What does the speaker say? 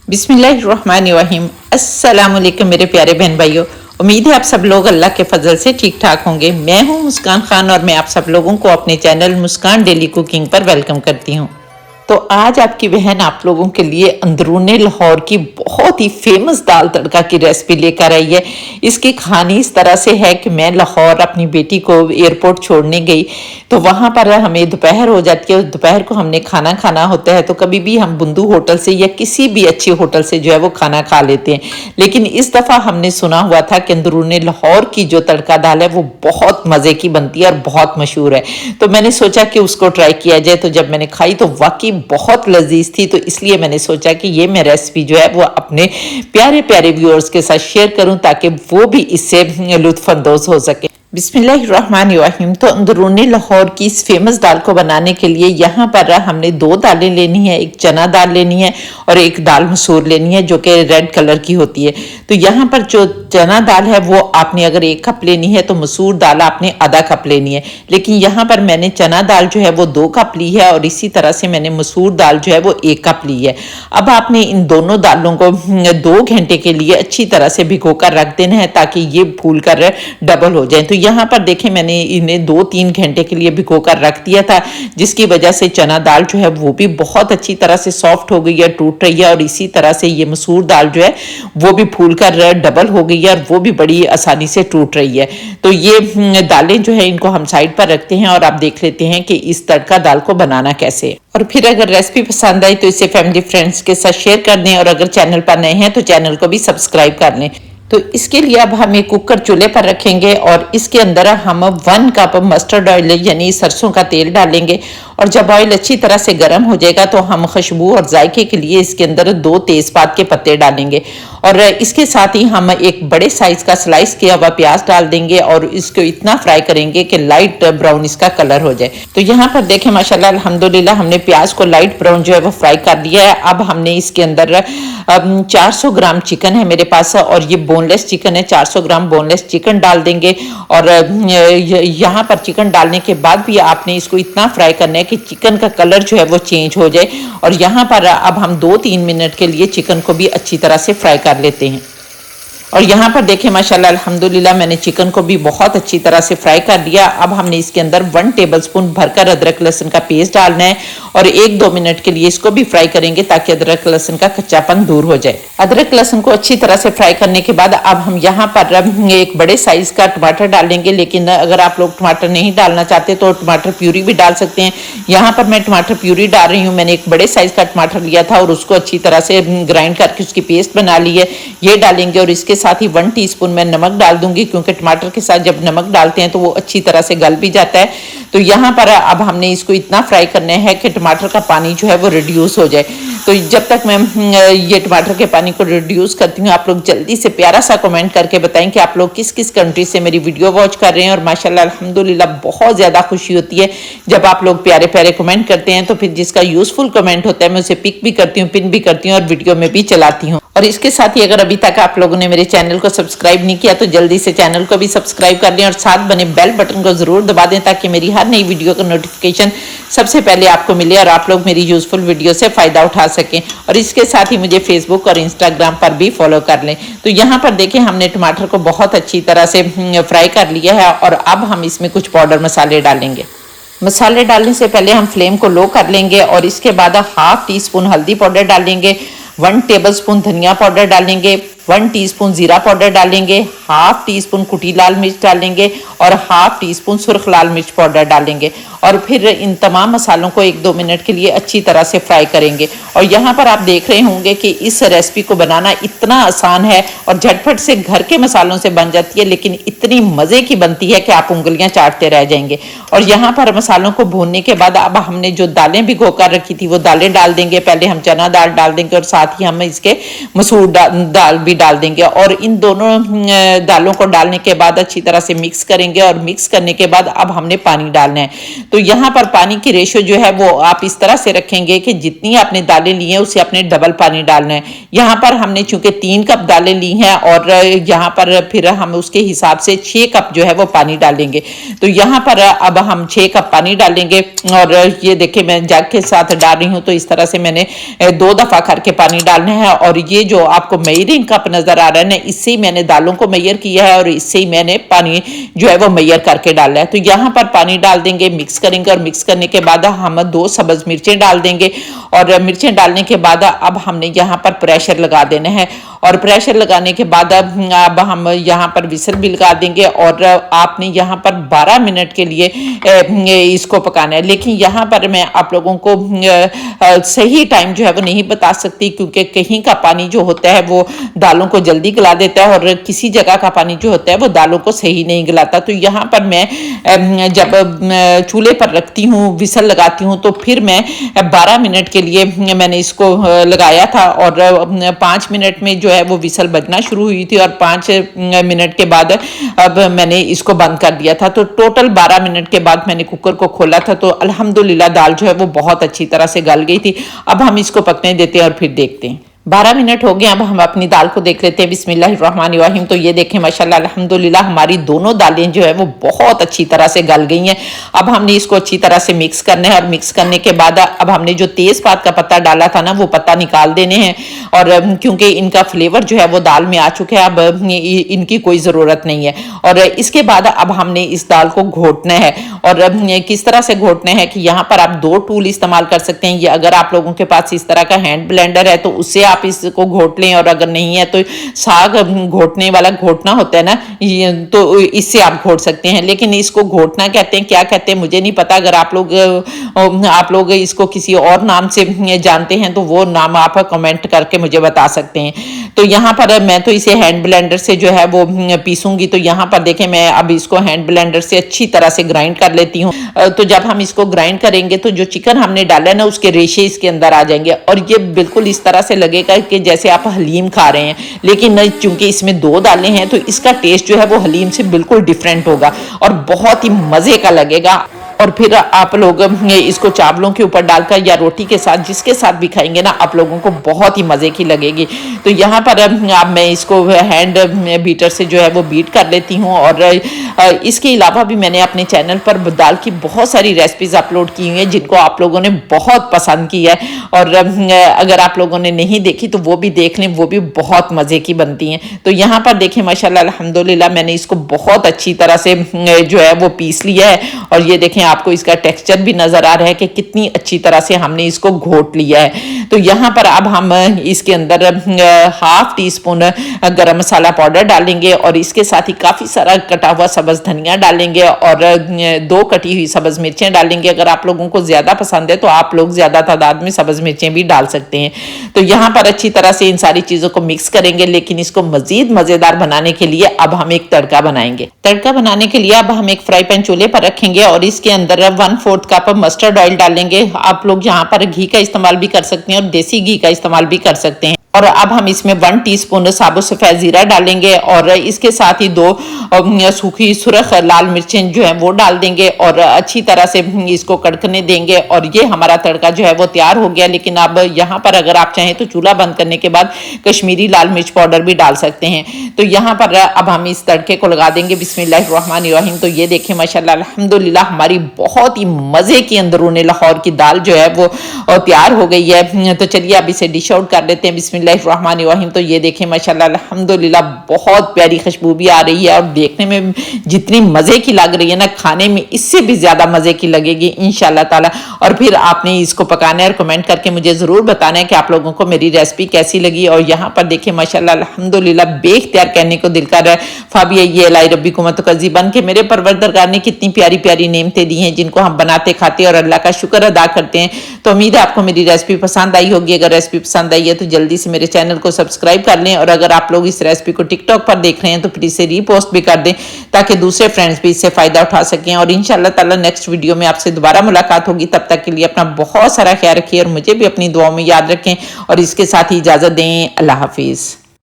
बिस्मिल्लाहिर्रहमानिर्रहीम। अस्सलाम वालेकुम मेरे प्यारे बहन भाइयों। उम्मीद है आप सब लोग अल्लाह के फजल से ठीक ठाक होंगे। मैं हूं मुस्कान खान और मैं आप सब लोगों को अपने चैनल मुस्कान डेली कुकिंग पर वेलकम करती हूं। तो आज आपकी बहन आप लोगों के लिए अंदरूने लाहौर की बहुत ही फेमस दाल तड़का की रेसिपी लेकर आई है। इसकी कहानी इस तरह से है कि मैं लाहौर अपनी बेटी को एयरपोर्ट छोड़ने गई तो वहाँ पर हमें दोपहर हो जाती है। दोपहर को हमने खाना खाना होता है तो कभी भी हम बुंदू होटल से या किसी भी अच्छी होटल से जो है वो खाना खा लेते हैं। लेकिन इस दफ़ा हमने सुना हुआ था कि अंदरूने लाहौर की जो तड़का दाल है वो बहुत मज़े की बनती है और बहुत मशहूर है। तो मैंने सोचा कि उसको ट्राई किया जाए। तो जब मैंने खाई तो वाकई बहुत लजीज थी। तो इसलिए मैंने सोचा कि ये मैं रेसिपी जो है वो अपने प्यारे प्यारे व्यूअर्स के साथ शेयर करूं ताकि वो भी इससे लुत्फानंदोज हो सके। बिस्मिल्लाहिर्रहमानिर्रहीम। तो अंदरूनी लाहौर की इस फेमस दाल को बनाने के लिए यहाँ पर हमने दो दालें लेनी है। एक चना दाल लेनी है और एक दाल मसूर लेनी है जो कि रेड कलर की होती है। तो यहाँ पर जो चना दाल है वो आपने अगर 1 कप लेनी है तो मसूर दाल आपने आधा कप लेनी है। लेकिन यहाँ पर मैंने चना दाल जो है वो 2 कप ली है और इसी तरह से मैंने मसूर दाल जो है वो 1 कप ली है। अब आपने इन दोनों दालों को 2 घंटे के लिए अच्छी तरह से भिगो कर रख देना है ताकि ये फूल कर डबल हो जाए। तो यहाँ पर देखें मैंने इन्हें 2-3 घंटे के लिए भिगो कर रख दिया था जिसकी वजह से चना दाल जो है वो भी बहुत अच्छी तरह से सॉफ्ट हो गई है, टूट रही है। और इसी तरह से ये मसूर दाल जो है वो भी फूल कर डबल हो गई है और वो भी बड़ी आसानी से टूट रही है। तो ये दालें जो है इनको हम साइड पर रखते हैं और आप देख लेते हैं कि इस तड़का दाल को बनाना कैसे। और फिर अगर रेसिपी पसंद आई तो इसे फैमिली फ्रेंड्स के साथ शेयर कर दें और अगर चैनल पर नए हैं तो चैनल को भी सब्सक्राइब कर लें। तो इसके लिए अब हम एक कुकर चूल्हे पर रखेंगे और इसके अंदर हम 1 कप मस्टर्ड ऑयल यानी सरसों का तेल डालेंगे। और जब ऑयल अच्छी तरह से गर्म हो जाएगा तो हम खुशबू और जायके के लिए इसके अंदर 2 तेज़पात के पत्ते डालेंगे और इसके साथ ही हम एक बड़े साइज का स्लाइस किया हुआ प्याज डाल देंगे और इसको इतना फ्राई करेंगे कि लाइट ब्राउन इसका कलर हो जाए। तो यहाँ पर देखें माशाल्लाह अल्हम्दुलिल्लाह हमने प्याज को लाइट ब्राउन जो है वो फ्राई कर दिया है। अब हमने इसके अंदर 400 ग्राम चिकन है मेरे पास और ये बोनलेस चिकन है। 400 ग्राम बोनलेस चिकन डाल देंगे और यहाँ पर चिकन डालने के बाद भी आपने इसको इतना फ्राई करना है कि चिकन का कलर जो है वो चेंज हो जाए। और यहाँ पर अब हम 2-3 मिनट के लिए चिकन को भी अच्छी तरह से फ्राई कर लेते हैं। और यहाँ पर देखें माशाल्लाह अल्हम्दुलिल्लाह मैंने चिकन को भी बहुत अच्छी तरह से फ्राई कर दिया। अब हमने इसके अंदर 1 टेबलस्पून भरकर अदरक लहसुन का पेस्ट डालना है और 1-2 मिनट के लिए इसको भी फ्राई करेंगे ताकि अदरक लहसुन का कच्चापन दूर हो जाए। अदरक लहसुन को अच्छी तरह से फ्राई करने के बाद अब हम यहाँ पर एक बड़े साइज का टमाटर डालेंगे। लेकिन अगर आप लोग टमाटर नहीं डालना चाहते तो टमाटर प्यूरी भी डाल सकते हैं। यहाँ पर मैं टमाटर प्यूरी डाल रही हूँ। मैंने एक बड़े साइज का टमाटर लिया था और उसको अच्छी तरह से ग्राइंड करके उसकी पेस्ट बना ली है, ये डालेंगे। और इसके साथ ही 1 टीस्पून मैं नमक डाल दूंगी क्योंकि टमाटर के साथ जब नमक डालते हैं तो वो अच्छी तरह से गल भी जाता है। तो यहाँ पर अब हमने इसको इतना फ्राई करना है कि टमाटर का पानी जो है वो रिड्यूस हो जाए। तो जब तक मैं ये टमाटर के पानी को रिड्यूस करती हूँ आप लोग जल्दी से प्यारा सा कमेंट करके बताएं कि आप लोग किस किस कंट्री से मेरी वीडियो वॉच कर रहे हैं। और माशाल्लाह अल्हम्दुलिल्लाह बहुत ज़्यादा खुशी होती है जब आप लोग प्यारे प्यारे कमेंट करते हैं। तो फिर जिसका यूजफुल कमेंट होता है मैं उसे पिक भी करती हूँ, पिन भी करती हूँ और वीडियो में भी चलाती हूँ। और इसके साथ ही अगर अभी तक आप लोगों ने मेरे चैनल को सब्सक्राइब नहीं किया तो जल्दी से चैनल को भी सब्सक्राइब कर लें और साथ बने बेल बटन को जरूर दबा दें ताकि मेरी हर नई वीडियो का नोटिफिकेशन सबसे पहले आपको मिले और आप लोग मेरी यूजफुल वीडियो से फायदा उठा सकें। और इसके साथ ही मुझे फेसबुक और इंस्टाग्राम पर भी फॉलो कर लें। तो यहाँ पर देखें हमने टमाटर को बहुत अच्छी तरह से फ्राई कर लिया है और अब हम इसमें कुछ पाउडर मसाले डालेंगे। मसाले डालने से पहले हम फ्लेम को लो कर लेंगे और इसके बाद 1/2 टीस्पून हल्दी पाउडर डालेंगे, 1 टेबलस्पून धनिया पाउडर डालेंगे, 1 टीस्पून जीरा पाउडर डालेंगे, 1/2 टीस्पून कुटी लाल मिर्च डालेंगे और 1/2 टीस्पून सुर्ख लाल मिर्च पाउडर डालेंगे। और फिर इन तमाम मसालों को 1-2 मिनट के लिए अच्छी तरह से फ्राई करेंगे। और यहाँ पर आप देख रहे होंगे कि इस रेसिपी को बनाना इतना आसान है और झटपट से घर के मसालों से बन जाती है, लेकिन इतनी मज़े की बनती है कि आप उंगलियां चाटते रह जाएंगे। और यहाँ पर मसालों को भूनने के बाद अब हमने जो दालें भिगो कर रखी थी वो दालें डाल देंगे। पहले हम चना दाल डाल देंगे और साथ ही हम इसके मसूर दाल भी डाल देंगे और इन दोनों दालों को डालने के बाद अच्छी तरह से मिक्स करेंगे। और मिक्स करने के बाद अब हमने पानी डालना है। तो यहाँ पर पानी की रेशो जो है वो आप इस तरह से रखेंगे कि जितनी आपने दालें ली हैं उससे आपने डबल पानी डालना है। यहाँ पर हमने चूंकि 3 कप दालें ली हैं और यहाँ पर फिर हम उसके हिसाब से 6 कप जो है वो पानी डालेंगे। तो यहाँ पर अब हम 6 कप पानी डालेंगे और ये देखिए मैं जग के साथ डाल रही हूँ। तो इस तरह से मैंने 2 दफा करके पानी डालना है। और ये जो आपको मेजरिंग कप नजर आ रहा है ना, इससे ही मैंने दालों को मेजर किया है और इससे ही मैंने पानी जो है वो मेजर करके डाला है। तो यहाँ पर पानी डाल देंगे, मिक्स करेंगे और मिक्स करने के बाद हम 2 सब्ज मिर्चें डाल देंगे। और मिर्चें डालने के बाद अब हमने यहाँ पर प्रेशर लगा देना है। और प्रेशर लगाने के बाद अब हम यहाँ पर विसल भी लगा देंगे और आपने यहाँ पर 12 मिनट के लिए इसको पकाना है। लेकिन यहाँ पर मैं आप लोगों को सही टाइम जो है वो नहीं बता सकती, क्योंकि कहीं का पानी जो होता है वो दालों को जल्दी गला देता है और किसी जगह का पानी जो होता है वो दालों को सही नहीं गलाता। तो यहाँ पर मैं जब चूल्हे पर रखती हूँ, विसल लगाती हूँ, तो फिर मैं 12 मिनट के लिए मैंने इसको लगाया था और 5 मिनट में जो है वो विसल बजना शुरू हुई थी और 5 मिनट के बाद अब मैंने इसको बंद कर दिया था। तो टोटल 12 मिनट के बाद मैंने कुकर को खोला था। तो अल्हम्दुलिल्लाह दाल जो है वो बहुत अच्छी तरह से गल गई थी। अब हम इसको पकने देते हैं और फिर देखते हैं। 12 मिनट हो गए। अब हम अपनी दाल को देख लेते हैं। बिस्मिल्लाहिर्रहमानिर्रहीम। तो ये देखें माशाल्लाह अल्हम्दुलिल्लाह हमारी दोनों दालें जो है वो बहुत अच्छी तरह से गल गई हैं। अब हमने इसको अच्छी तरह से मिक्स करना है और मिक्स करने के बाद अब हमने जो तेजपात का पत्ता डाला था ना, वो पत्ता निकाल देने हैं। और क्योंकि इनका फ्लेवर जो है वो दाल में आ चुका है, अब इनकी कोई ज़रूरत नहीं है। और इसके बाद अब हमने इस दाल को घोटना है। और किस तरह से घोटना है कि यहाँ पर आप 2 टूल इस्तेमाल कर सकते हैं। ये अगर आप लोगों के पास इस तरह का हैंड ब्लेंडर है तो उससे आप इसको घोट लें, और अगर नहीं है तो साग घोटने वाला घोटना होता है ना, तो इससे आप घोट सकते हैं। लेकिन इसको घोटना कहते हैं, क्या कहते हैं मुझे नहीं पता। अगर आप लोग इसको किसी और नाम से जानते हैं तो वो नाम आप कमेंट करके मुझे बता सकते हैं। तो यहाँ पर मैं तो इसे हैंड ब्लेंडर से जो है वो पीसूंगी। तो यहाँ पर देखें मैं अब इसको हैंड ब्लेंडर से अच्छी तरह से ग्राइंड कर लेती हूँ। तो जब हम इसको ग्राइंड करेंगे तो जो चिकन हमने डाला है ना, उसके रेशे इसके अंदर आ जाएंगे और ये बिल्कुल इस तरह से लगेगा कि जैसे आप हलीम खा रहे हैं। लेकिन चूंकि इसमें 2 दालें हैं तो इसका टेस्ट जो है वो हलीम से बिल्कुल डिफरेंट होगा और बहुत ही मजे का लगेगा। और फिर आप लोग इसको चावलों के ऊपर डालकर या रोटी के साथ, जिसके साथ भी खाएंगे ना, आप लोगों को बहुत ही मज़े की लगेगी। तो यहाँ पर अब मैं इसको हैंड बीटर से जो है वो बीट कर लेती हूँ। और इसके अलावा भी मैंने अपने चैनल पर दाल की बहुत सारी रेसिपीज़ अपलोड की हुई हैं जिनको आप लोगों ने बहुत पसंद की है। और अगर आप लोगों ने नहीं देखी तो वो भी देख लें, वो भी बहुत मज़े की बनती हैं। तो यहाँ पर देखें माशाल्लाह अल्हम्दुलिल्लाह मैंने इसको बहुत अच्छी तरह से जो है वो पीस लिया है। और ये देखें आपको इसका टेक्सचर भी नजर आ रहा है कि कितनी अच्छी तरह से हमने इसको घोट लिया है। तो यहाँ पर अब हम इसके अंदर 1/2 टीस्पून गरम मसाला पाउडर डालेंगे और इसके साथ ही काफ़ी सारा कटा हुआ सब्ज़ धनिया डालेंगे और 2 कटी हुई सब्ज़ मिर्चें डालेंगे। अगर आप लोगों को ज़्यादा पसंद है तो आप लोग ज़्यादा तादाद में सब्ज़ मिर्चें भी डाल सकते हैं। तो यहाँ पर अच्छी तरह से इन सारी चीज़ों को मिक्स करेंगे। लेकिन इसको मज़ीद मज़ेदार बनाने के लिए अब हम एक तड़का बनाएंगे। तड़का बनाने के लिए अब हम एक फ्राई पैन चूल्हे पर रखेंगे और इसके अंदर 1/4 कप मस्टर्ड ऑयल डालेंगे। आप लोग यहाँ पर घी का इस्तेमाल भी कर सकते हैं और देसी घी का इस्तेमाल भी कर सकते हैं। और अब हम इसमें 1 टीस्पून साबुत सफ़ेद जीरा डालेंगे और इसके साथ ही 2 सूखी सुरख लाल मिर्चें जो है वो डाल देंगे और अच्छी तरह से इसको कड़कने देंगे। और ये हमारा तड़का जो है वो तैयार हो गया। लेकिन अब यहाँ पर अगर आप चाहें तो चूल्हा बंद करने के बाद कश्मीरी लाल मिर्च पाउडर भी डाल सकते हैं। तो यहाँ पर अब हम इस तड़के को लगा देंगे। बिस्मिल्लाहिर्रहमानिर्रहीम। तो ये देखें माशाल्लाह अल्हम्दुलिल्लाह हमारी बहुत ही मज़े की अंदरूनी लाहौर की दाल जो है वो तैयार हो गई है। तो चलिए अब इसे डिश आउट कर लेते हैं। बिस्मिल्लाहिर्रहमानिर्रहीम। तो ये देखें माशाल्लाह अल्हम्दुलिल्लाह बहुत प्यारी खुशबू भी आ रही है और देखने में जितनी मज़े की लग रही है ना, खाने में इससे भी ज़्यादा मज़े की लगेगी इंशाल्लाह ताला। और फिर आपने इसको पकाना है और कमेंट करके मुझे ज़रूर बताना है कि आप लोगों को मेरी रेसिपी कैसी लगी। और यहाँ पर देखिए माशाल्लाह अल्हम्दुलिल्लाह बेख्तियार कहने को दिल कर रहा है, फाबिया ये लाई रब्बी कुमत कजी बन के मेरे परवरदिगार ने कितनी प्यारी प्यारी नेमतें दी हैं जिनको हम बनाते खाते और अल्लाह का शुक्र अदा करते हैं। तो उम्मीद है आपको मेरी रेसिपी पसंद आई होगी। अगर रेसिपी पसंद आई है तो जल्दी से मेरे चैनल को सब्सक्राइब कर लें। और अगर आप लोग इस रेसिपी को टिकटॉक पर देख रहे हैं तो फिर इसे रीपोस्ट भी कर दें ताकि दूसरे फ्रेंड्स भी इससे फ़ायदा उठा सकें। और इंशाल्लाह ताला नेक्स्ट वीडियो में आपसे दोबारा मुलाकात होगी। तब तक के लिए अपना बहुत सारा ख्याल रखिए और मुझे भी अपनी दुआओं में याद रखें। और इसके साथ ही इजाज़त दें। अल्लाह हाफिज़।